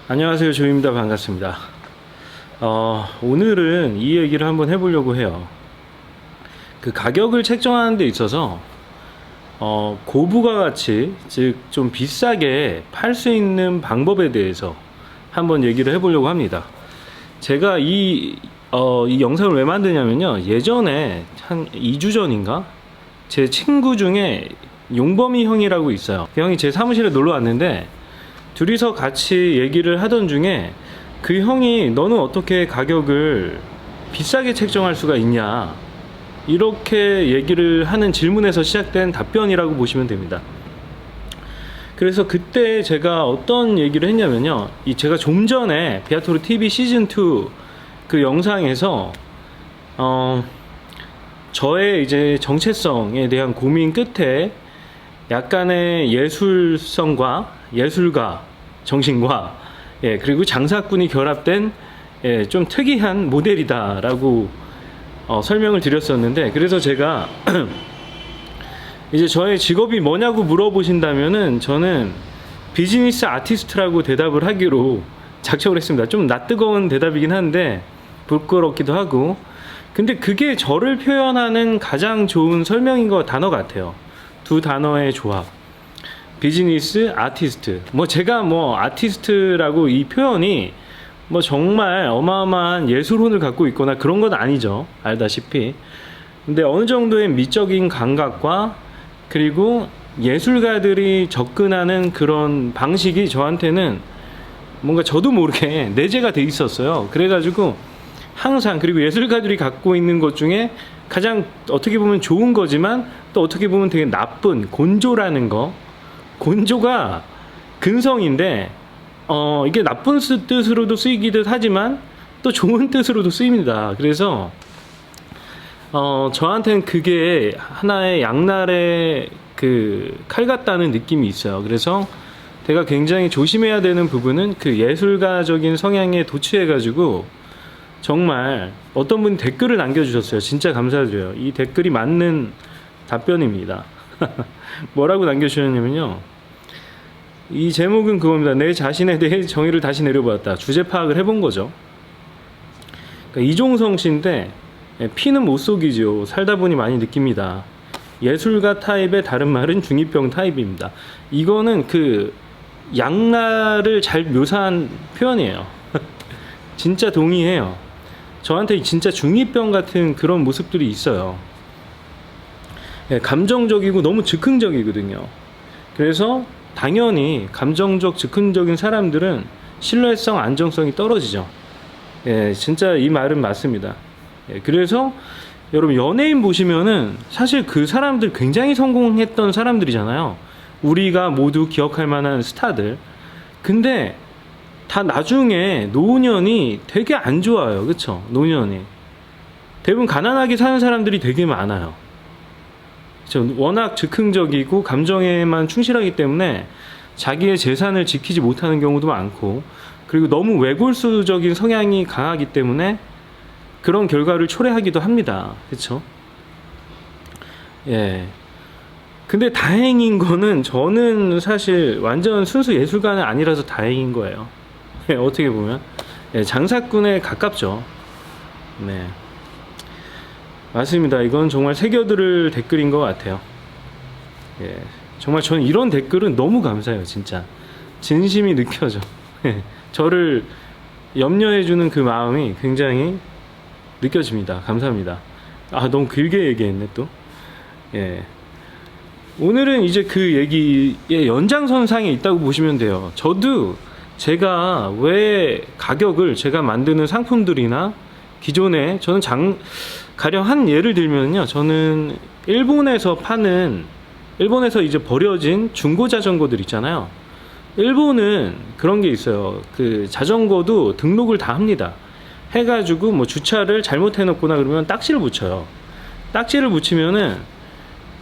안녕하세요, 조입니다. 반갑습니다. 오늘은 이 얘기를 한번 해보려고 해요. 그 가격을 책정하는 데 있어서 고부가 가치, 즉 좀 비싸게 팔 수 있는 방법에 대해서 한번 얘기를 해보려고 합니다. 제가 이 영상을 왜 만드냐면요, 예전에 한 2주 전인가 제 친구 중에 용범이 형이라고 있어요. 그 형이 제 사무실에 놀러 왔는데 둘이서 같이 얘기를 하던 중에 그 형이 너는 어떻게 가격을 비싸게 책정할 수가 있냐, 이렇게 얘기를 하는 질문에서 시작된 답변이라고 보시면 됩니다. 그래서 그때 제가 어떤 얘기를 했냐면요, 제가 좀 전에 비아토르 TV 시즌2 그 영상에서 저의 이제 정체성에 대한 고민 끝에 약간의 예술성과 예술가 정신과 그리고 장사꾼이 결합된 좀 특이한 모델이다라고 설명을 드렸었는데, 그래서 제가 이제 저의 직업이 뭐냐고 물어보신다면은 저는 비즈니스 아티스트라고 대답을 하기로 작정을 했습니다. 좀 낯뜨거운 대답이긴 한데 부끄럽기도 하고, 근데 그게 저를 표현하는 가장 좋은 설명인 것 단어 같아요. 두 단어의 조합, 비즈니스 아티스트. 제가 아티스트라고 이 표현이 정말 어마어마한 예술혼을 갖고 있거나 그런 건 아니죠, 알다시피. 근데 어느 정도의 미적인 감각과 그리고 예술가들이 접근하는 그런 방식이 저한테는 뭔가 저도 모르게 내재가 돼 있었어요. 그래가지고 항상, 그리고 예술가들이 갖고 있는 것 중에 가장 어떻게 보면 좋은 거지만 또 어떻게 보면 되게 나쁜 곤조라는 거, 곤조가 근성인데 이게 나쁜 뜻으로도 쓰이기도 하지만 또 좋은 뜻으로도 쓰입니다. 그래서 저한테는 그게 하나의 양날의 그 칼 같다는 느낌이 있어요. 그래서 제가 굉장히 조심해야 되는 부분은 그 예술가적인 성향에 도취해가지고, 정말 어떤 분이 댓글을 남겨주셨어요. 진짜 감사드려요. 이 댓글이 맞는 답변입니다. 뭐라고 남겨주셨냐면요, 이 제목은 그겁니다. 내 자신에 대해 정의를 다시 내려보았다. 주제 파악을 해본 거죠. 그러니까 이종성 씨인데, 피는 못 속이죠. 살다 보니 많이 느낍니다. 예술가 타입의 다른 말은 중2병 타입입니다. 이거는 그 양날을 잘 묘사한 표현이에요. 진짜 동의해요. 저한테 진짜 중2병 같은 그런 모습들이 있어요. 감정적이고 너무 즉흥적이거든요. 그래서 당연히 감정적 즉흥적인 사람들은 신뢰성, 안정성이 떨어지죠. 진짜 이 말은 맞습니다. 그래서 여러분, 연예인 보시면은 사실 그 사람들 굉장히 성공했던 사람들이잖아요. 우리가 모두 기억할 만한 스타들. 근데 다 나중에 노년이 되게 안 좋아요. 그쵸? 노년이 대부분 가난하게 사는 사람들이 되게 많아요. 워낙 즉흥적이고 감정에만 충실하기 때문에 자기의 재산을 지키지 못하는 경우도 많고, 그리고 너무 외골수적인 성향이 강하기 때문에 그런 결과를 초래하기도 합니다. 그쵸? 근데 다행인 거는, 저는 사실 완전 순수 예술가는 아니라서 다행인 거예요. 어떻게 보면 장사꾼에 가깝죠. 네, 맞습니다. 이건 정말 새겨들을 댓글인 것 같아요. 정말 저는 이런 댓글은 너무 감사해요. 진짜 진심이 느껴져. 저를 염려해주는 그 마음이 굉장히 느껴집니다. 감사합니다. 너무 길게 얘기했네 또. 오늘은 이제 그 얘기의 연장선상에 있다고 보시면 돼요. 저도 제가 왜 가격을, 제가 만드는 상품들이나 기존에, 저는 가령 한 예를 들면요, 저는 일본에서 이제 버려진 중고 자전거들 있잖아요. 일본은 그런 게 있어요. 그 자전거도 등록을 다 합니다. 해가지고 주차를 잘못 해놓거나 그러면 딱지를 붙여요. 딱지를 붙이면은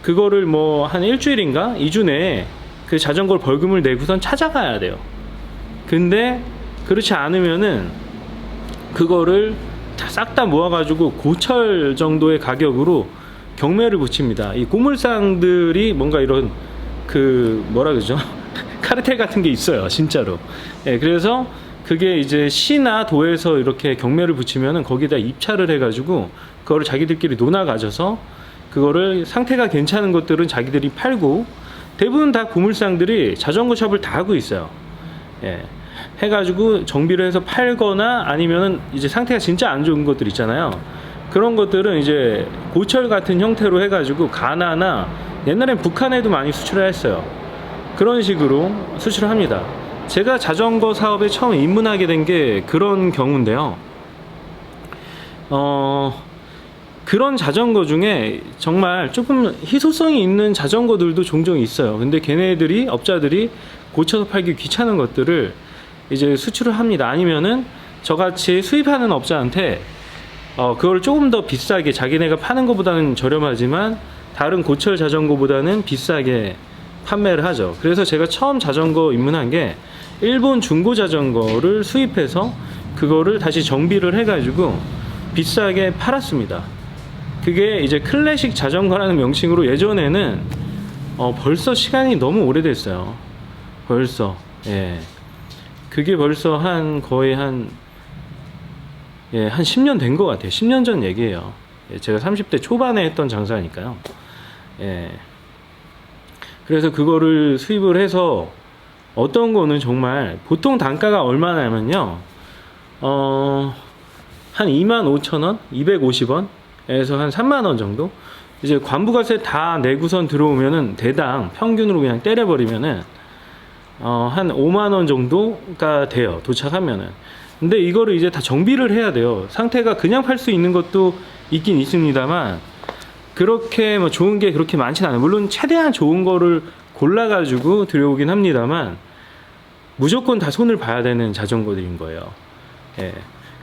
그거를 한 일주일인가 2주 내에 그 자전거를 벌금을 내고선 찾아가야 돼요. 근데 그렇지 않으면은 그거를 싹 다 모아가지고 고철 정도의 가격으로 경매를 붙입니다. 이 고물상들이 뭔가 이런 뭐라 그러죠? 카르텔 같은 게 있어요, 진짜로. 그래서 그게 이제 시나 도에서 이렇게 경매를 붙이면은 거기다 입찰을 해가지고 그거를 자기들끼리 논아 가져서 그거를 상태가 괜찮은 것들은 자기들이 팔고, 대부분 다 고물상들이 자전거 샵을 다 하고 있어요. 예. 해가지고 정비를 해서 팔거나 아니면은 이제 상태가 진짜 안 좋은 것들 있잖아요. 그런 것들은 이제 고철 같은 형태로 해가지고 가나나, 옛날엔 북한에도 많이 수출을 했어요. 그런 식으로 수출을 합니다. 제가 자전거 사업에 처음 입문하게 된 게 그런 경우인데요. 그런 자전거 중에 정말 조금 희소성이 있는 자전거들도 종종 있어요. 근데 걔네들이, 업자들이 고쳐서 팔기 귀찮은 것들을 이제 수출을 합니다. 아니면은 저같이 수입하는 업자한테 그걸 조금 더 비싸게, 자기네가 파는 것보다는 저렴하지만 다른 고철 자전거보다는 비싸게 판매를 하죠. 그래서 제가 처음 자전거 입문한 게 일본 중고 자전거를 수입해서 그거를 다시 정비를 해가지고 비싸게 팔았습니다. 그게 이제 클래식 자전거라는 명칭으로, 예전에는 벌써 시간이 너무 오래됐어요. 벌써, 예, 그게 벌써 거의 한 10년 된 것 같아요. 10년 전 얘기예요. 예, 제가 30대 초반에 했던 장사니까요. 예. 그래서 그거를 수입을 해서 어떤 거는 정말 보통 단가가 얼마냐면요. 한 25,000원, 250원에서 한 3만원 정도? 이제 관부가세 다 내구선 들어오면은 대당 평균으로 그냥 때려버리면은 한 5만원 정도가 돼요. 도착하면은. 근데 이거를 이제 다 정비를 해야 돼요. 상태가 그냥 팔 수 있는 것도 있긴 있습니다만, 그렇게 뭐 좋은 게 그렇게 많진 않아요. 물론 최대한 좋은 거를 골라가지고 들여오긴 합니다만, 무조건 다 손을 봐야 되는 자전거들인 거예요. 예.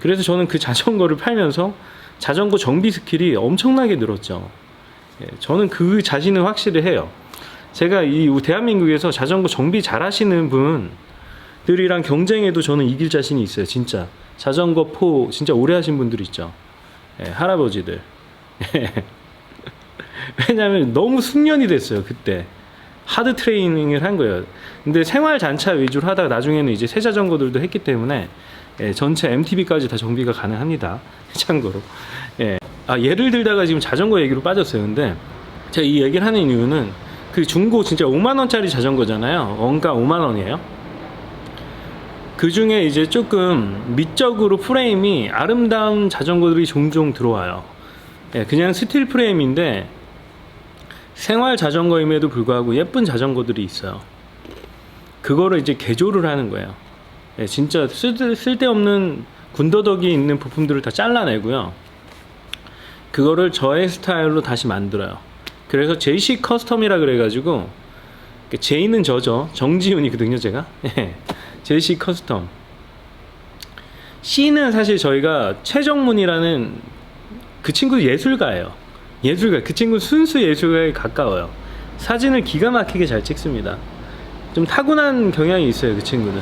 그래서 저는 그 자전거를 팔면서 자전거 정비 스킬이 엄청나게 늘었죠. 예. 저는 그 자신은 확실히 해요. 제가 이 대한민국에서 자전거 정비 잘 하시는 분들이랑 경쟁해도 저는 이길 자신이 있어요. 진짜 자전거 진짜 오래 하신 분들 있죠. 예, 할아버지들. 왜냐면 너무 숙련이 됐어요. 그때 하드 트레이닝을 한 거예요. 근데 생활 잔차 위주로 하다가 나중에는 이제 새 자전거들도 했기 때문에, 예, 전체 MTB까지 다 정비가 가능합니다. 참고로. 예. 예를 들다가 지금 자전거 얘기로 빠졌어요. 근데 제가 이 얘기를 하는 이유는, 그 중고 진짜 5만원짜리 자전거잖아요. 원가 5만원이에요. 그 중에 이제 조금 미적으로 프레임이 아름다운 자전거들이 종종 들어와요. 예, 그냥 스틸 프레임인데 생활 자전거임에도 불구하고 예쁜 자전거들이 있어요. 그거를 이제 개조를 하는 거예요. 예, 진짜 쓸데없는 군더더기 있는 부품들을 다 잘라내고요. 그거를 저의 스타일로 다시 만들어요. 그래서 JC 커스텀이라 그래가지고, J는 저죠. 정지훈이거든요, 제가. 예, JC 커스텀. C는 사실 저희가 최정문이라는 그 친구 예술가예요. 예술가. 그 친구 순수 예술가에 가까워요. 사진을 기가 막히게 잘 찍습니다. 좀 타고난 경향이 있어요, 그 친구는.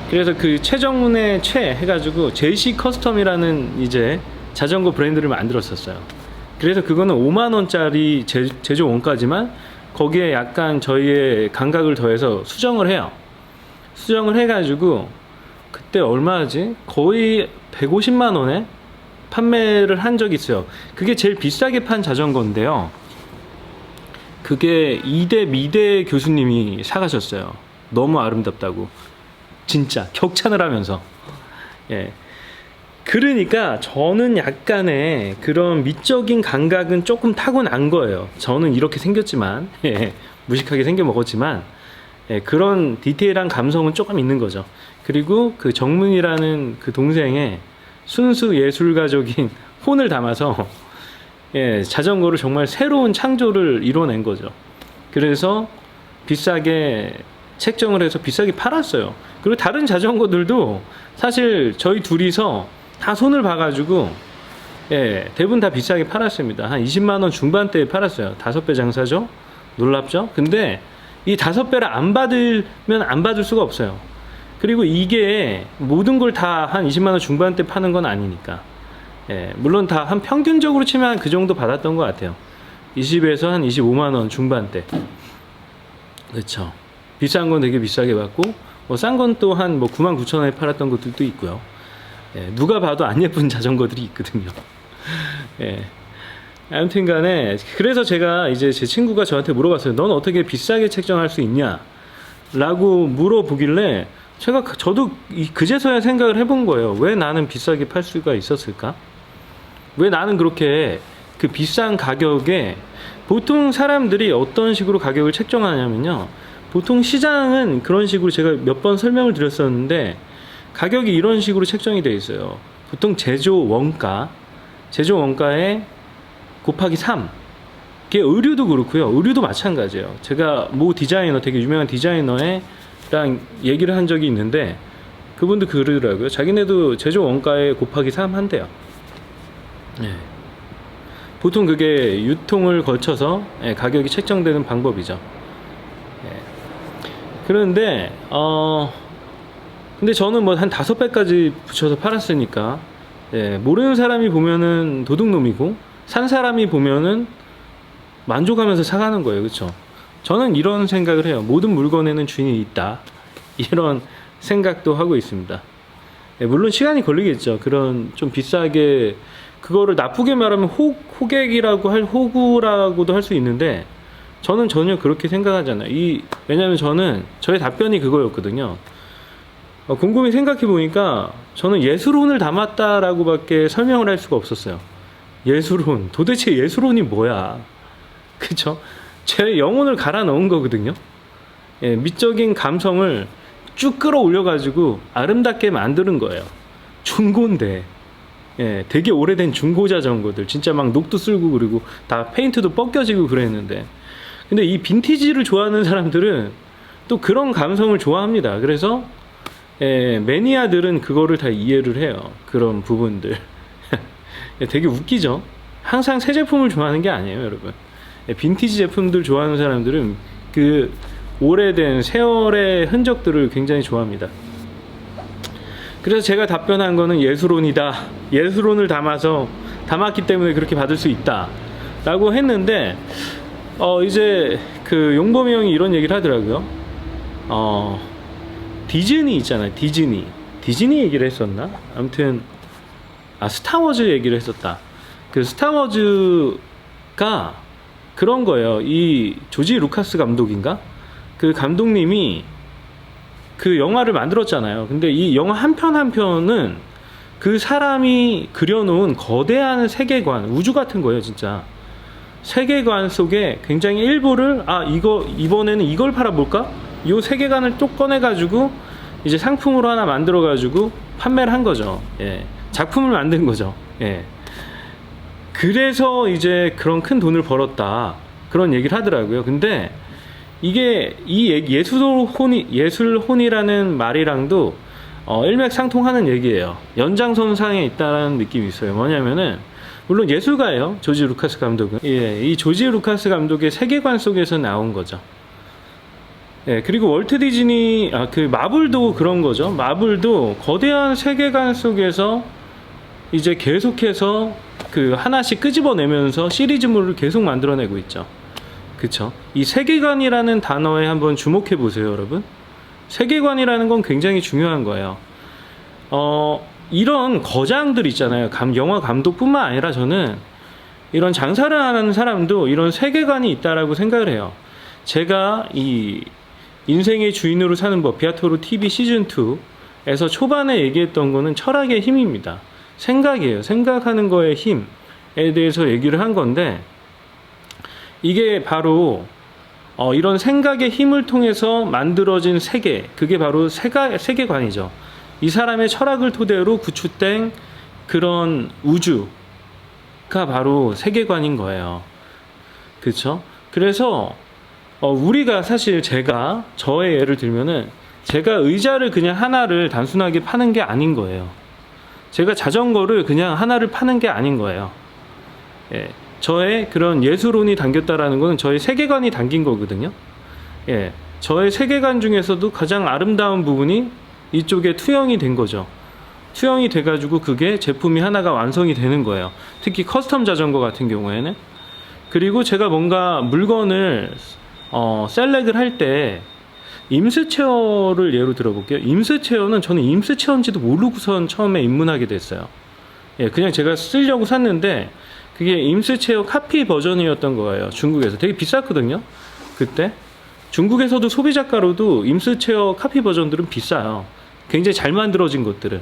그래서 그 최정문의 최 해가지고 JC 커스텀이라는 이제 자전거 브랜드를 만들었었어요. 그래서 그거는 5만원짜리 제조 원가지만 거기에 약간 저희의 감각을 더해서 수정을 해요. 수정을 해가지고 그때 얼마지? 거의 150만원에 판매를 한 적이 있어요. 그게 제일 비싸게 판 자전거인데요. 그게 이대 미대 교수님이 사가셨어요. 너무 아름답다고. 진짜 격찬을 하면서. 예. 그러니까 저는 약간의 그런 미적인 감각은 조금 타고난 거예요. 저는 이렇게 생겼지만, 예, 무식하게 생겨 먹었지만, 예, 그런 디테일한 감성은 조금 있는 거죠. 그리고 그 정문이라는 그 동생의 순수 예술가적인 혼을 담아서, 예, 자전거를 정말 새로운 창조를 이뤄낸 거죠. 그래서 비싸게 책정을 해서 비싸게 팔았어요. 그리고 다른 자전거들도 사실 저희 둘이서 다 손을 봐가지고, 예, 대부분 다 비싸게 팔았습니다. 한 20만원 중반대에 팔았어요. 5배 장사죠? 놀랍죠? 근데 이 5배를 안 받으면 안 받을 수가 없어요. 그리고 이게 모든 걸 다 한 20만원 중반대 파는 건 아니니까. 예, 물론 다 한 평균적으로 치면 그 정도 받았던 것 같아요. 20에서 한 25만원 중반대. 그렇죠. 비싼 건 되게 비싸게 받고 뭐 싼 건 또 한 뭐 99,000원에 팔았던 것들도 있고요. 예, 누가 봐도 안 예쁜 자전거들이 있거든요. 예. 아무튼 간에 그래서 제가 이제 제 친구가 저한테 물어봤어요. 넌 어떻게 비싸게 책정할 수 있냐? 라고 물어보길래 저도 그제서야 생각을 해본 거예요. 왜 나는 비싸게 팔 수가 있었을까? 왜 나는 그렇게 그 비싼 가격에 보통 사람들이 어떤 식으로 가격을 책정하냐면요. 보통 시장은 그런 식으로 제가 몇 번 설명을 드렸었는데 가격이 이런 식으로 책정이 되어 있어요. 보통 제조 원가에 곱하기 3. 그게 의류도 그렇고요. 의류도 마찬가지예요. 제가 모 디자이너, 되게 유명한 디자이너랑 얘기를 한 적이 있는데 그분도 그러더라고요. 자기네도 제조 원가에 곱하기 3 한대요. 예. 보통 그게 유통을 거쳐서 가격이 책정되는 방법이죠. 예. 그런데 근데 저는 뭐 한 5배까지 붙여서 팔았으니까 모르는 사람이 보면은 도둑놈이고 산 사람이 보면은 만족하면서 사가는 거예요. 그렇죠? 저는 이런 생각을 해요. 모든 물건에는 주인이 있다. 이런 생각도 하고 있습니다. 물론 시간이 걸리겠죠. 그런 좀 비싸게 그거를 나쁘게 말하면 호구라고도 할 수 있는데 저는 전혀 그렇게 생각하잖아요. 왜냐면 저는 저의 답변이 그거였거든요. 곰곰이 생각해 보니까 저는 예술혼을 담았다라고밖에 설명을 할 수가 없었어요. 예술혼. 도대체 예술혼이 뭐야? 그쵸? 제 영혼을 갈아 넣은 거거든요. 예, 미적인 감성을 쭉 끌어올려가지고 아름답게 만드는 거예요. 중고인데. 예, 되게 오래된 중고 자전거들. 진짜 막 녹도 쓸고 그리고 다 페인트도 벗겨지고 그랬는데. 근데 이 빈티지를 좋아하는 사람들은 또 그런 감성을 좋아합니다. 그래서 매니아들은 그거를 다 이해를 해요. 그런 부분들. 되게 웃기죠? 항상 새 제품을 좋아하는 게 아니에요, 여러분. 빈티지 제품들 좋아하는 사람들은 그 오래된 세월의 흔적들을 굉장히 좋아합니다. 그래서 제가 답변한 거는 예술혼이다. 예술혼을 담았기 때문에 그렇게 받을 수 있다. 라고 했는데, 이제 그 용범이 형이 이런 얘기를 하더라고요. 디즈니 있잖아요. 디즈니 얘기를 했었나? 아무튼, 스타워즈 얘기를 했었다. 그 스타워즈가 그런 거예요. 이 조지 루카스 감독인가? 그 감독님이 그 영화를 만들었잖아요. 근데 이 영화 한 편 한 편은 그 사람이 그려놓은 거대한 세계관, 우주 같은 거예요, 진짜. 세계관 속에 굉장히 일부를, 이번에는 이걸 팔아볼까? 이 세계관을 또 꺼내가지고 이제 상품으로 하나 만들어가지고 판매를 한 거죠. 예. 작품을 만든 거죠. 예. 그래서 이제 그런 큰 돈을 벌었다. 그런 얘기를 하더라고요. 근데 이게 예술혼이라는 말이랑도 일맥상통하는 얘기예요. 연장선상에 있다는 느낌이 있어요. 뭐냐면은 물론 예술가예요. 조지 루카스 감독은. 예, 이 조지 루카스 감독의 세계관 속에서 나온 거죠. 예, 그리고 월트 디즈니 그 마블도 그런 거죠. 마블도 거대한 세계관 속에서 이제 계속해서 그 하나씩 끄집어내면서 시리즈물을 계속 만들어내고 있죠. 그쵸? 이 세계관이라는 단어에 한번 주목해 보세요, 여러분. 세계관이라는 건 굉장히 중요한 거예요. 이런 거장들 있잖아요. 영화 감독뿐만 아니라 저는 이런 장사를 하는 사람도 이런 세계관이 있다라고 생각을 해요. 제가 이 인생의 주인으로 사는 법, 비아토르 TV 시즌2에서 초반에 얘기했던 거는 철학의 힘입니다. 생각이에요. 생각하는 거의 힘에 대해서 얘기를 한 건데, 이게 바로 이런 생각의 힘을 통해서 만들어진 세계, 그게 바로 세계관이죠. 이 사람의 철학을 토대로 구축된 그런 우주가 바로 세계관인 거예요. 그렇죠? 그래서 우리가 사실 저의 예를 들면은 제가 의자를 그냥 하나를 단순하게 파는 게 아닌 거예요. 제가 자전거를 그냥 하나를 파는 게 아닌 거예요. 예. 저의 그런 예술혼이 담겼다라는 것은 저의 세계관이 담긴 거거든요. 예. 저의 세계관 중에서도 가장 아름다운 부분이 이쪽에 투영이 된 거죠. 투영이 돼가지고 그게 제품이 하나가 완성이 되는 거예요. 특히 커스텀 자전거 같은 경우에는. 그리고 제가 뭔가 물건을 셀렉을 할 때 임스 체어를 예로 들어볼게요. 임스 체어는 저는 임스 체어인지도 모르고선 처음에 입문하게 됐어요. 예, 그냥 제가 쓰려고 샀는데 그게 임스 체어 카피 버전이었던 거예요. 중국에서 되게 비쌌거든요. 그때 중국에서도 소비자가로도 임스 체어 카피 버전들은 비싸요. 굉장히 잘 만들어진 것들은.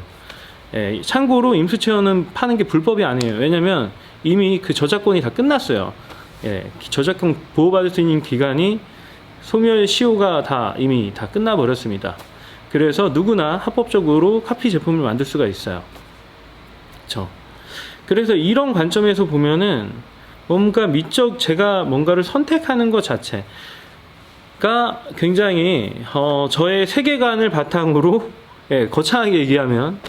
예, 참고로 임스 체어는 파는 게 불법이 아니에요. 왜냐면 이미 그 저작권이 다 끝났어요. 예, 저작권 보호받을 수 있는 기간이 소멸시효가 다 이미 다 끝나버렸습니다. 그래서 누구나 합법적으로 카피 제품을 만들 수가 있어요. 그래서 이런 관점에서 보면은 뭔가 미적 제가 뭔가를 선택하는 것 자체가 굉장히 저의 세계관을 바탕으로 예, 거창하게 얘기하면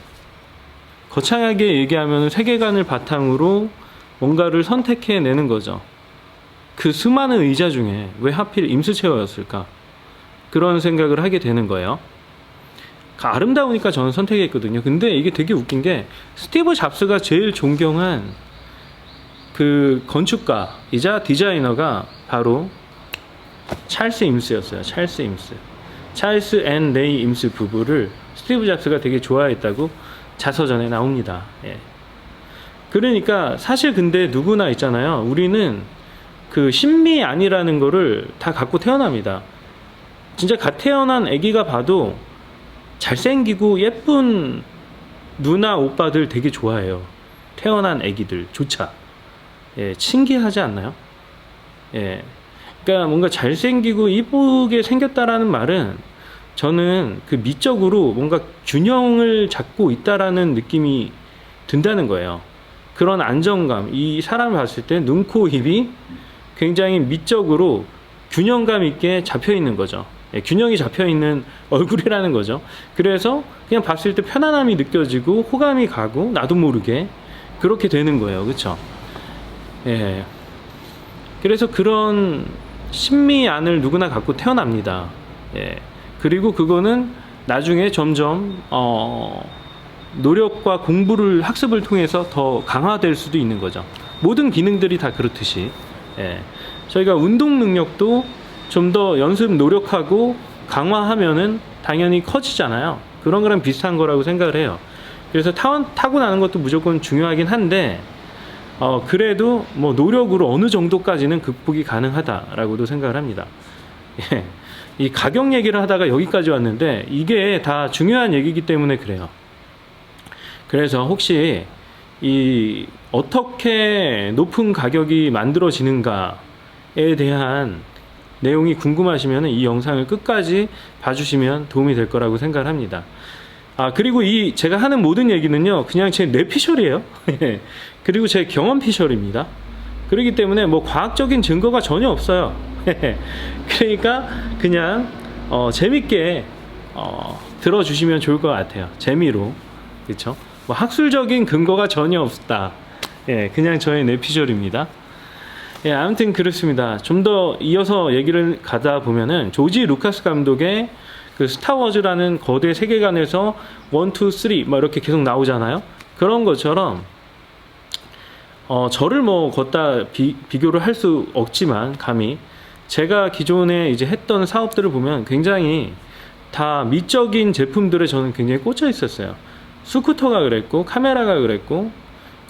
세계관을 바탕으로 뭔가를 선택해내는 거죠. 그 수많은 의자 중에 왜 하필 임스체어였을까? 그런 생각을 하게 되는 거예요. 아름다우니까 저는 선택했거든요. 근데 이게 되게 웃긴 게 스티브 잡스가 제일 존경한 그 건축가이자 디자이너가 바로 찰스 임스였어요. 찰스 앤 레이 임스 부부를 스티브 잡스가 되게 좋아했다고 자서전에 나옵니다. 예. 그러니까 사실 근데 누구나 있잖아요. 우리는 그 신미안이라는 거를 다 갖고 태어납니다. 진짜 갓 태어난 아기가 봐도 잘생기고 예쁜 누나 오빠들 되게 좋아해요. 태어난 아기들조차. 예, 신기하지 않나요? 예. 그러니까 뭔가 잘생기고 이쁘게 생겼다라는 말은 저는 그 미적으로 뭔가 균형을 잡고 있다라는 느낌이 든다는 거예요. 그런 안정감, 이 사람을 봤을 때 눈, 코, 입이 굉장히 미적으로 균형감 있게 잡혀 있는 거죠. 예, 균형이 잡혀 있는 얼굴이라는 거죠. 그래서 그냥 봤을 때 편안함이 느껴지고 호감이 가고 나도 모르게 그렇게 되는 거예요. 그렇죠? 예. 그래서 그런 신미안을 누구나 갖고 태어납니다. 예. 그리고 그거는 나중에 점점 노력과 공부를 학습을 통해서 더 강화될 수도 있는 거죠. 모든 기능들이 다 그렇듯이. 예. 저희가 운동 능력도 좀 더 연습 노력하고 강화하면은 당연히 커지잖아요. 그런 거랑 비슷한 거라고 생각을 해요. 그래서 타고나는 것도 무조건 중요하긴 한데 그래도 뭐 노력으로 어느 정도까지는 극복이 가능하다라고도 생각을 합니다. 예. 이 가격 얘기를 하다가 여기까지 왔는데 이게 다 중요한 얘기이기 때문에 그래요. 그래서 혹시 이 어떻게 높은 가격이 만들어지는가에 대한 내용이 궁금하시면 이 영상을 끝까지 봐주시면 도움이 될 거라고 생각을 합니다. 그리고 이 제가 하는 모든 얘기는요 그냥 제 뇌피셜이에요. 그리고 제 경험 피셜입니다. 그렇기 때문에 뭐 과학적인 증거가 전혀 없어요. 그러니까 그냥 재밌게 들어주시면 좋을 것 같아요. 재미로. 그렇죠? 뭐 학술적인 근거가 전혀 없다. 예, 그냥 저의 뇌피셜입니다. 예, 아무튼 그렇습니다. 좀 더 이어서 얘기를 가다 보면은 조지 루카스 감독의 그 스타워즈라는 거대 세계관에서 1, 2, 3 막 이렇게 계속 나오잖아요. 그런 것처럼 저를 뭐 걷다 비교를 할 수 없지만 감히 제가 기존에 이제 했던 사업들을 보면 굉장히 다 미적인 제품들에 저는 굉장히 꽂혀 있었어요. 스쿠터가 그랬고 카메라가 그랬고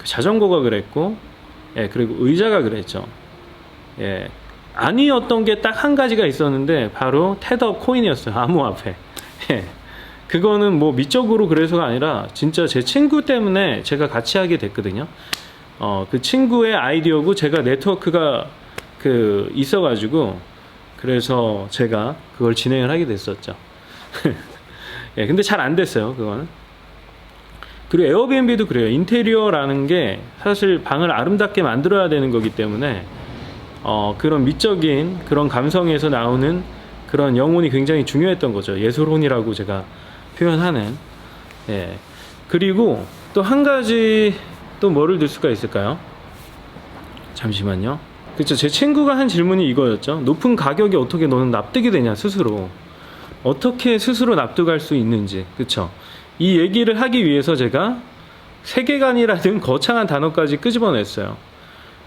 자전거가 그랬고 예, 그리고 의자가 그랬죠. 예, 아니었던 게 딱 한 가지가 있었는데 바로 테더 코인이었어요. 암호화폐. 예, 그거는 뭐 미적으로 그래서가 아니라 진짜 제 친구 때문에 제가 같이 하게 됐거든요. 그 친구의 아이디어고 제가 네트워크가 있어가지고 그래서 제가 그걸 진행을 하게 됐었죠. 예, 근데 잘 안 됐어요, 그거는. 그리고 에어비앤비도 그래요. 인테리어라는 게 사실 방을 아름답게 만들어야 되는 거기 때문에 그런 미적인 그런 감성에서 나오는 그런 영혼이 굉장히 중요했던 거죠. 예술혼이라고 제가 표현하는. 예. 그리고 또 한 가지 또 뭐를 들 수가 있을까요? 잠시만요. 그렇죠. 제 친구가 한 질문이 이거였죠. 높은 가격이 어떻게 너는 납득이 되냐, 스스로. 어떻게 스스로 납득할 수 있는지. 그렇죠. 이 얘기를 하기 위해서 제가 세계관이라는 거창한 단어까지 끄집어냈어요.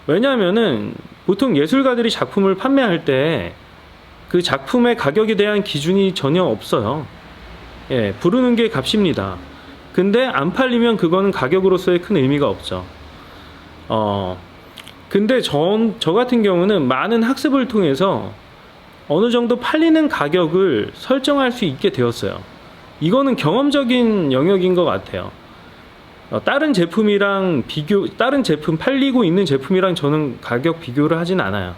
왜냐하면은 보통 예술가들이 작품을 판매할 때 그 작품의 가격에 대한 기준이 전혀 없어요. 예, 부르는 게 값입니다. 근데 안 팔리면 그거는 가격으로서의 큰 의미가 없죠. 근데 저 같은 경우는 많은 학습을 통해서 어느 정도 팔리는 가격을 설정할 수 있게 되었어요. 이거는 경험적인 영역인 것 같아요. 다른 제품이랑 다른 제품, 팔리고 있는 제품이랑 저는 가격 비교를 하진 않아요.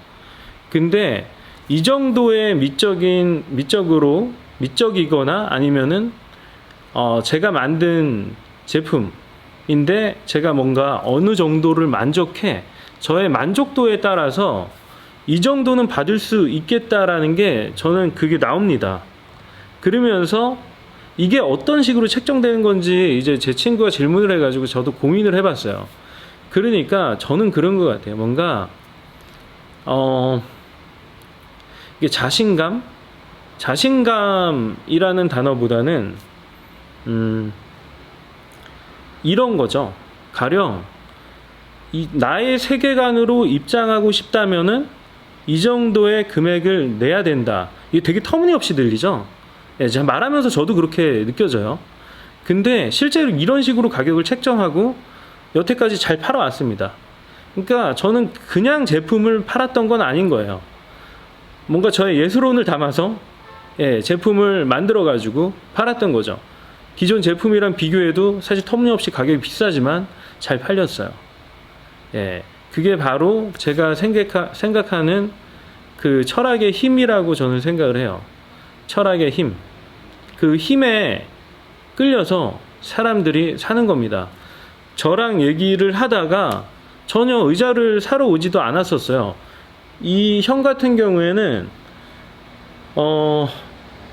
근데 이 정도의 미적이거나 아니면은 제가 만든 제품인데 제가 뭔가 어느 정도를 만족해, 저의 만족도에 따라서 이 정도는 받을 수 있겠다라는 게 저는 그게 나옵니다. 그러면서 이게 어떤 식으로 책정되는 건지 이제 제 친구가 질문을 해가지고 저도 고민을 해봤어요. 그러니까 저는 그런 것 같아요. 뭔가 이게 자신감이라는 단어보다는 이런 거죠. 가령 나의 세계관으로 입장하고 싶다면은 이 정도의 금액을 내야 된다. 이게 되게 터무니없이 들리죠? 예, 제가 말하면서 저도 그렇게 느껴져요. 근데 실제로 이런 식으로 가격을 책정하고 여태까지 잘 팔아왔습니다. 그러니까 저는 그냥 제품을 팔았던 건 아닌 거예요. 뭔가 저의 예술혼을 담아서 제품을 만들어 가지고 팔았던 거죠. 기존 제품이랑 비교해도 사실 터무니없이 가격이 비싸지만 잘 팔렸어요. 예, 그게 바로 제가 생각하는 그 철학의 힘이라고 저는 생각을 해요. 철학의 힘. 그 힘에 끌려서 사람들이 사는 겁니다. 저랑 얘기를 하다가 전혀 의자를 사러 오지도 않았었어요. 이 형 같은 경우에는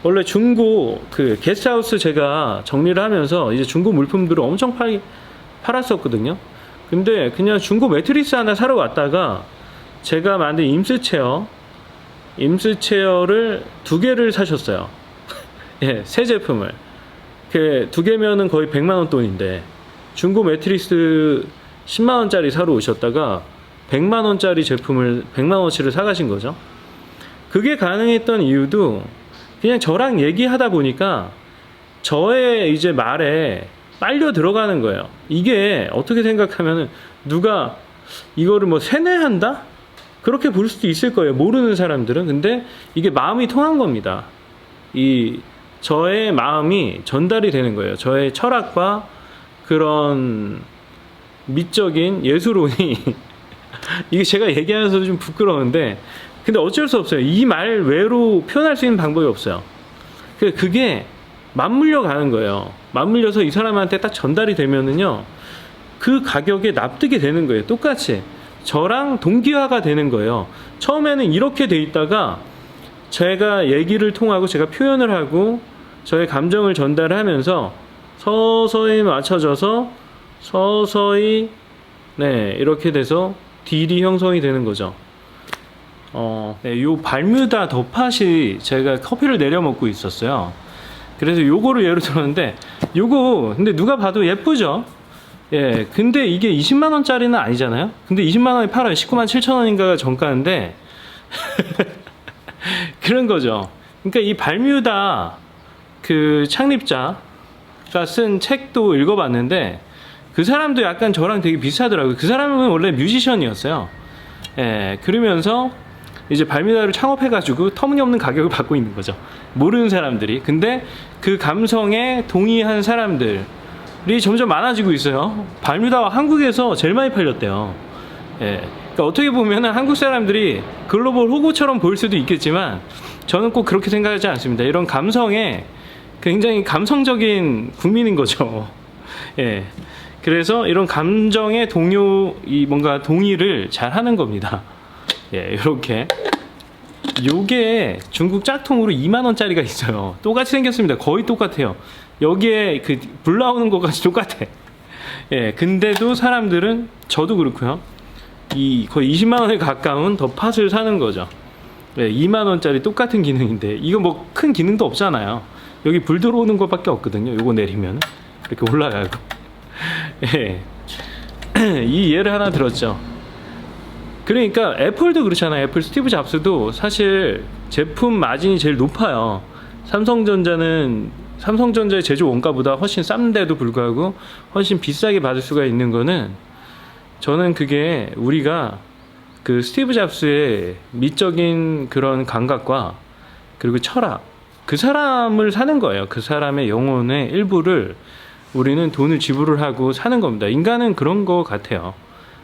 원래 중고 그 게스트하우스 제가 정리를 하면서 이제 중고 물품들을 엄청 팔았었거든요. 근데 그냥 중고 매트리스 하나 사러 왔다가 제가 만든 임스체어를 2개를 사셨어요. 예, 새 제품을. 그 2개면은 거의 100만원 돈인데 중고 매트리스 10만원짜리 사러 오셨다가 100만원짜리 제품을 100만원치를 사가신 거죠. 그게 가능했던 이유도 그냥 저랑 얘기하다 보니까 저의 이제 말에 빨려 들어가는 거예요. 이게 어떻게 생각하면은 누가 이거를 뭐 세뇌한다? 그렇게 볼 수도 있을 거예요. 모르는 사람들은. 근데 이게 마음이 통한 겁니다. 저의 마음이 전달이 되는 거예요. 저의 철학과 그런 미적인 예술혼이 이게 제가 얘기하면서도 좀 부끄러운데 근데 어쩔 수 없어요. 이 말 외로 표현할 수 있는 방법이 없어요. 그게 맞물려 가는 거예요. 맞물려서 이 사람한테 딱 전달이 되면은요, 그 가격에 납득이 되는 거예요. 똑같이 저랑 동기화가 되는 거예요. 처음에는 이렇게 돼 있다가 제가 얘기를 통하고 제가 표현을 하고 저의 감정을 전달하면서 서서히 맞춰져서 서서히 이렇게 돼서 딜이 형성이 되는 거죠. 요 발뮤다 덧팟이 제가 커피를 내려 먹고 있었어요. 그래서 요거를 예로 들었는데 요거 근데 누가 봐도 예쁘죠? 예, 근데 이게 20만원짜리는 아니잖아요? 근데 20만원에 팔아요. 19만 7천원인가가 정가인데 그런 거죠. 그러니까 이 발뮤다 그 창립자가 쓴 책도 읽어봤는데 그 사람도 약간 저랑 되게 비슷하더라고요. 그 사람은 원래 뮤지션이었어요. 예, 그러면서 이제 발뮤다를 창업해가지고 터무니없는 가격을 받고 있는 거죠. 모르는 사람들이. 근데 그 감성에 동의한 사람들이 점점 많아지고 있어요. 발뮤다가 한국에서 제일 많이 팔렸대요. 예, 그러니까 어떻게 보면은 한국 사람들이 글로벌 호구처럼 보일 수도 있겠지만 저는 꼭 그렇게 생각하지 않습니다. 이런 감성에 굉장히 감성적인 국민인 거죠. 예. 그래서 이런 감정의 뭔가 동의를 잘 하는 겁니다. 예, 이렇게. 요게 중국 짝퉁으로 2만원짜리가 있어요. 똑같이 생겼습니다. 거의 똑같아요. 여기에 그 불 나오는 것까지 똑같아. 예, 근데도 사람들은, 저도 그렇고요. 거의 20만원에 가까운 덧팟을 사는 거죠. 예, 2만원짜리 똑같은 기능인데, 이거 뭐 큰 기능도 없잖아요. 여기 불 들어오는 것밖에 없거든요. 요거 내리면 이렇게 올라가고. 예. 이 예를 하나 들었죠. 그러니까 애플도 그렇잖아요. 애플 스티브 잡스도 사실 제품 마진이 제일 높아요. 삼성전자의 제조 원가보다 훨씬 싼데도 불구하고 훨씬 비싸게 받을 수가 있는 거는, 저는 그게 우리가 그 스티브 잡스의 미적인 그런 감각과 그리고 철학, 그 사람을 사는 거예요. 그 사람의 영혼의 일부를 우리는 돈을 지불을 하고 사는 겁니다. 인간은 그런 거 같아요.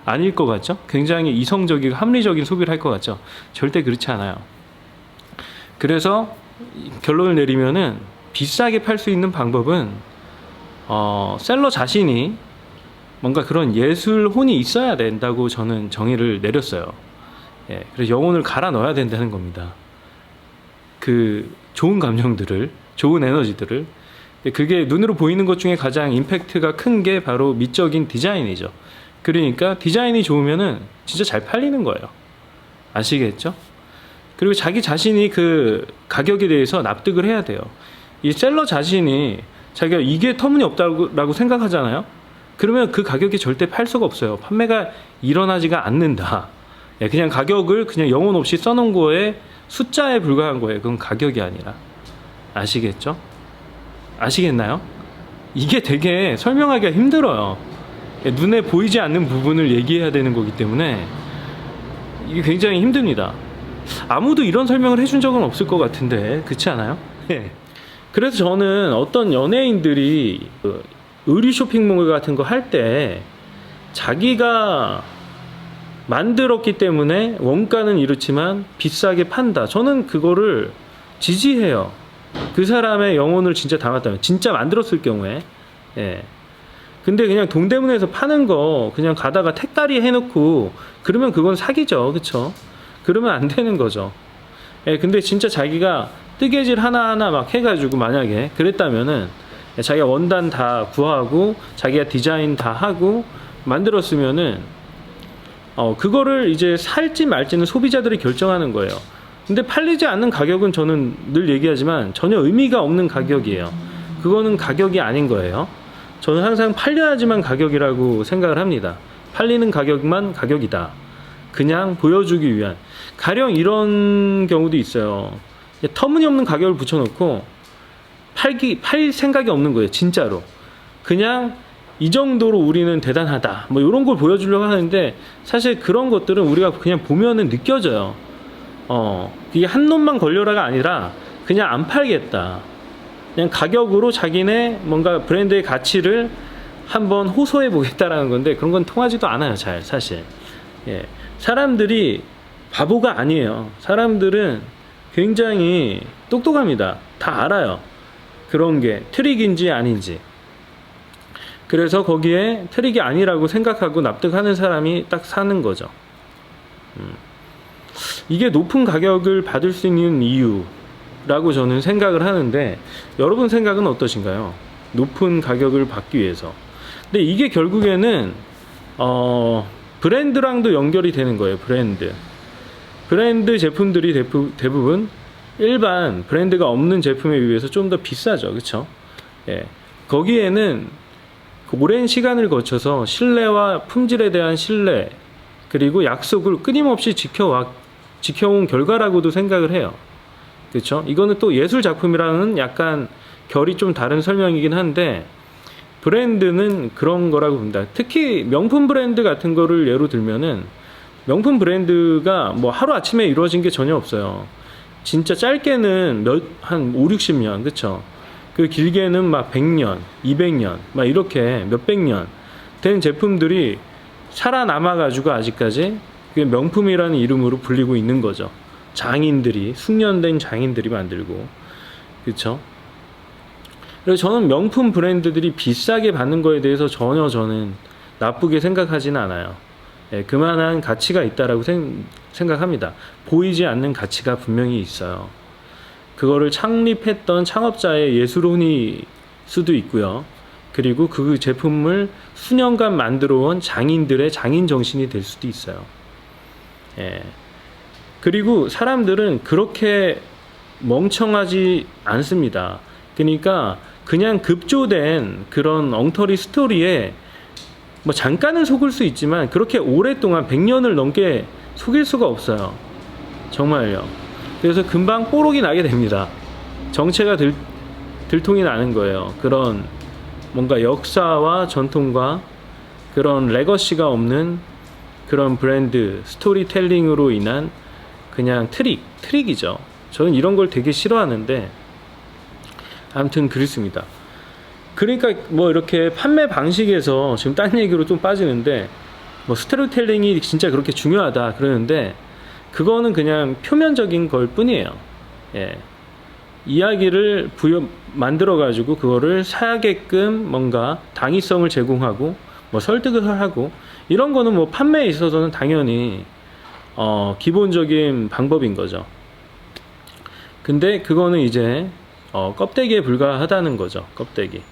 아닐 것 같죠? 굉장히 이성적이고 합리적인 소비를 할 것 같죠? 절대 그렇지 않아요. 그래서 결론을 내리면은 비싸게 팔 수 있는 방법은 셀러 자신이 뭔가 그런 예술혼이 있어야 된다고 저는 정의를 내렸어요. 예, 그래서 영혼을 갈아 넣어야 된다는 겁니다. 그 좋은 감정들을, 좋은 에너지들을. 그게 눈으로 보이는 것 중에 가장 임팩트가 큰 게 바로 미적인 디자인이죠. 그러니까 디자인이 좋으면은 진짜 잘 팔리는 거예요. 아시겠죠? 그리고 자기 자신이 그 가격에 대해서 납득을 해야 돼요. 이 셀러 자신이 자기가 이게 터무니없다고 생각하잖아요. 그러면 그 가격에 절대 팔 수가 없어요. 판매가 일어나지가 않는다. 그냥 가격을 그냥 영혼 없이 써놓은 거에 숫자에 불과한 거예요. 그건 가격이 아니라. 아시겠죠? 아시겠나요? 이게 되게 설명하기가 힘들어요. 눈에 보이지 않는 부분을 얘기해야 되는 거기 때문에 이게 굉장히 힘듭니다. 아무도 이런 설명을 해준 적은 없을 것 같은데, 그렇지 않아요? 그래서 저는 어떤 연예인들이 의류 쇼핑몰 같은 거 할 때 자기가 만들었기 때문에 원가는 이렇지만 비싸게 판다, 저는 그거를 지지해요. 그 사람의 영혼을 진짜 담았다면, 진짜 만들었을 경우에. 근데 그냥 동대문에서 파는 거 그냥 가다가 택다리 해놓고 그러면 그건 사기죠. 그쵸? 그러면 안 되는 거죠. 근데 진짜 자기가 뜨개질 하나하나 막 해가지고 만약에 그랬다면은, 자기가 원단 다 구하고 자기가 디자인 다 하고 만들었으면은 그거를 이제 살지 말지는 소비자들이 결정하는 거예요. 근데 팔리지 않는 가격은 저는 늘 얘기하지만 전혀 의미가 없는 가격이에요. 그거는 가격이 아닌 거예요. 저는 항상 팔려야지만 가격이라고 생각을 합니다. 팔리는 가격만 가격이다. 그냥 보여주기 위한. 가령 이런 경우도 있어요. 터무니없는 가격을 붙여놓고 팔 생각이 없는 거예요. 진짜로. 그냥 이 정도로 우리는 대단하다, 뭐 이런 걸 보여주려고 하는데, 사실 그런 것들은 우리가 그냥 보면은 느껴져요. 이게 한 놈만 걸려라가 아니라 그냥 안 팔겠다, 그냥 가격으로 자기네 뭔가 브랜드의 가치를 한번 호소해 보겠다라는 건데, 그런 건 통하지도 않아요, 잘. 사실 사람들이 바보가 아니에요. 사람들은 굉장히 똑똑합니다. 다 알아요, 그런 게 트릭인지 아닌지. 그래서 거기에 트릭이 아니라고 생각하고 납득하는 사람이 딱 사는 거죠. 이게 높은 가격을 받을 수 있는 이유라고 저는 생각을 하는데, 여러분 생각은 어떠신가요? 높은 가격을 받기 위해서. 근데 이게 결국에는 브랜드랑도 연결이 되는 거예요. 브랜드 제품들이 대부분 일반 브랜드가 없는 제품에 비해서 좀 더 비싸죠. 그렇죠? 거기에는 오랜 시간을 거쳐서 신뢰와 품질에 대한 신뢰, 그리고 약속을 끊임없이 지켜온 결과라고도 생각을 해요. 그렇죠? 이거는 또 예술 작품이랑은 약간 결이 좀 다른 설명이긴 한데, 브랜드는 그런 거라고 봅니다. 특히 명품 브랜드 같은 거를 예로 들면은, 명품 브랜드가 뭐 하루아침에 이루어진 게 전혀 없어요. 진짜 짧게는 한 5, 60년, 그쵸? 그 길게는 막 100년, 200년, 막 이렇게 몇백 년 된 제품들이 살아남아가지고 아직까지 그게 명품이라는 이름으로 불리고 있는 거죠. 숙련된 장인들이 만들고. 그쵸? 그래서 저는 명품 브랜드들이 비싸게 받는 거에 대해서 전혀 저는 나쁘게 생각하지는 않아요. 그만한 가치가 있다라고 생각합니다. 보이지 않는 가치가 분명히 있어요. 그거를 창립했던 창업자의 예술혼일 수도 있고요. 그리고 그 제품을 수년간 만들어온 장인들의 장인 정신이 될 수도 있어요. 그리고 사람들은 그렇게 멍청하지 않습니다. 그러니까 그냥 급조된 그런 엉터리 스토리에 뭐 잠깐은 속을 수 있지만, 그렇게 오랫동안 100년을 넘게 속일 수가 없어요. 정말요. 그래서 금방 뽀록이 나게 됩니다. 정체가 들통이 나는 거예요. 그런 뭔가 역사와 전통과 그런 레거시가 없는 그런 브랜드 스토리텔링으로 인한 그냥 트릭이죠. 저는 이런 걸 되게 싫어하는데 아무튼 그렇습니다. 그러니까 뭐 이렇게 판매 방식에서 지금 딴 얘기로 좀 빠지는데 뭐 스토리텔링이 진짜 그렇게 중요하다 그러는데 그거는 그냥 표면적인 걸 뿐이에요. 예. 이야기를 만들어 가지고 그거를 사게끔 뭔가 당위성을 제공하고 뭐 설득을 하고 이런 거는 뭐 판매에 있어서는 당연히 기본적인 방법인 거죠. 근데 그거는 이제 껍데기에 불과하다는 거죠. 껍데기.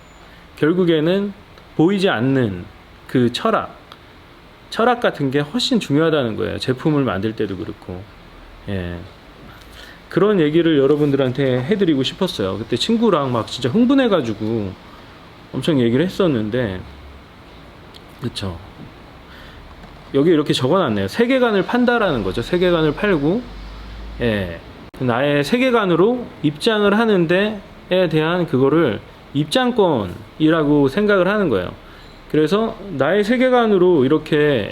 결국에는 보이지 않는 그 철학 같은 게 훨씬 중요하다는 거예요. 제품을 만들 때도 그렇고. 예. 그런 얘기를 여러분들한테 해드리고 싶었어요. 그때 친구랑 막 진짜 흥분해가지고 엄청 얘기를 했었는데, 그쵸. 여기 이렇게 적어놨네요. 세계관을 판다라는 거죠. 세계관을 팔고, 예. 나의 세계관으로 입장을 하는데에 대한 그거를 입장권이라고 생각을 하는 거예요. 그래서 나의 세계관으로 이렇게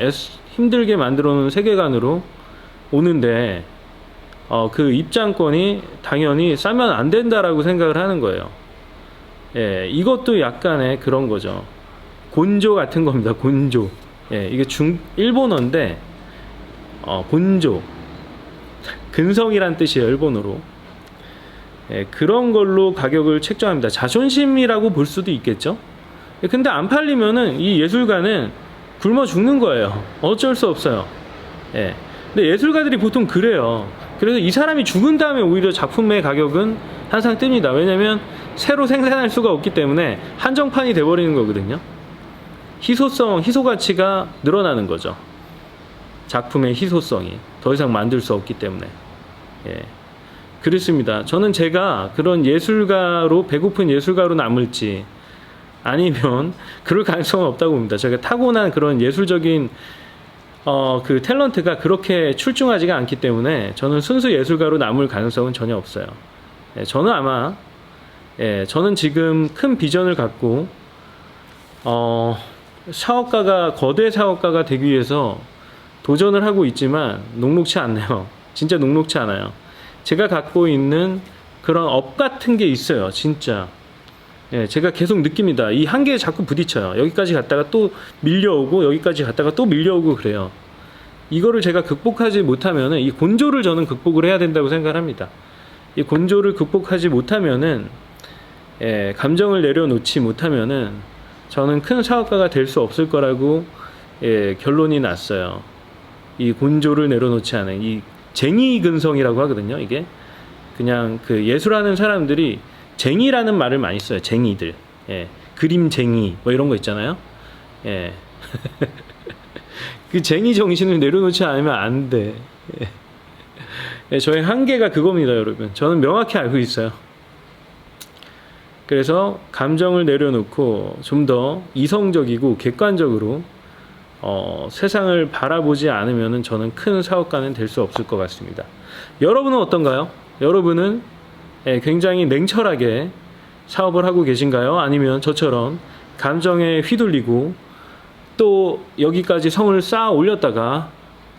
힘들게 만들어 놓은 세계관으로 오는데 그 입장권이 당연히 싸면 안 된다라고 생각을 하는 거예요. 예, 이것도 약간의 그런 거죠. 곤조 같은 겁니다. 곤조. 예, 이게 일본어인데 곤조. 근성이란 뜻이에요. 일본어로. 예, 그런 걸로 가격을 책정합니다. 자존심이라고 볼 수도 있겠죠. 근데 안 팔리면은 이 예술가는 굶어 죽는 거예요. 어쩔 수 없어요. 예. 근데 예술가들이 보통 그래요. 그래서 이 사람이 죽은 다음에 오히려 작품의 가격은 항상 뜹니다. 왜냐면 새로 생산할 수가 없기 때문에 한정판이 돼버리는 거거든요. 희소 가치가 늘어나는 거죠. 작품의 희소성이 더 이상 만들 수 없기 때문에. 예. 그렇습니다. 저는 제가 그런 예술가로 배고픈 예술가로 남을지 아니면 그럴 가능성은 없다고 봅니다. 제가 타고난 그런 예술적인 그 탤런트가 그렇게 출중하지가 않기 때문에 저는 순수 예술가로 남을 가능성은 전혀 없어요. 예, 저는 아마 저는 지금 큰 비전을 갖고 거대 사업가가 되기 위해서 도전을 하고 있지만 녹록치 않네요. 진짜 녹록치 않아요. 제가 갖고 있는 그런 업 같은 게 있어요. 진짜. 예, 제가 계속 느낍니다. 이 한계에 자꾸 부딪혀요. 여기까지 갔다가 또 밀려오고 여기까지 갔다가 또 밀려오고 그래요. 이거를 제가 극복하지 못하면은 이 곤조를 저는 극복을 해야 된다고 생각합니다. 이 곤조를 극복하지 못하면은 감정을 내려놓지 못하면은 저는 큰 사업가가 될 수 없을 거라고 결론이 났어요. 이 곤조를 내려놓지 않은 이 쟁의 근성이라고 하거든요. 이게 그냥 그 예술하는 사람들이 쟁이라는 말을 많이 써요. 쟁이들. 예. 그림쟁이 뭐 이런 거 있잖아요. 예. 그 쟁이 정신을 내려놓지 않으면 안 돼. 예. 저의 한계가 그겁니다, 여러분. 저는 명확히 알고 있어요. 그래서 감정을 내려놓고 좀 더 이성적이고 객관적으로 세상을 바라보지 않으면 저는 큰 사업가는 될 수 없을 것 같습니다. 여러분은 어떤가요? 여러분은 굉장히 냉철하게 사업을 하고 계신가요? 아니면 저처럼 감정에 휘둘리고 또 여기까지 성을 쌓아 올렸다가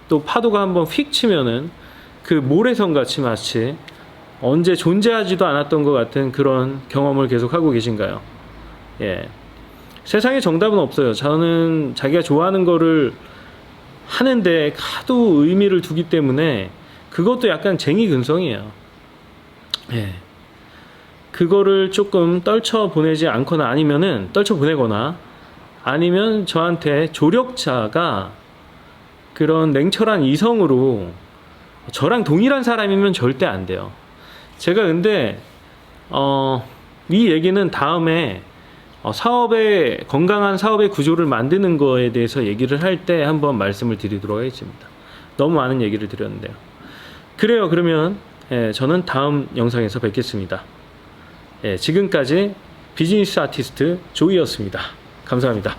또 파도가 한번 휙 치면은 그 모래성 같이 마치 언제 존재하지도 않았던 것 같은 그런 경험을 계속 하고 계신가요? 예. 세상에 정답은 없어요. 저는 자기가 좋아하는 거를 하는데 하도 의미를 두기 때문에 그것도 약간 쟁의 근성이에요. 예. 그거를 조금 떨쳐보내지 않거나 아니면은 떨쳐보내거나 아니면 저한테 조력자가 그런 냉철한 이성으로 저랑 동일한 사람이면 절대 안 돼요. 제가 근데 이 얘기는 다음에 건강한 사업의 구조를 만드는 거에 대해서 얘기를 할 때 한번 말씀을 드리도록 하겠습니다. 너무 많은 얘기를 드렸는데요. 그래요. 그러면 저는 다음 영상에서 뵙겠습니다. 지금까지 비즈니스 아티스트 조이였습니다. 감사합니다.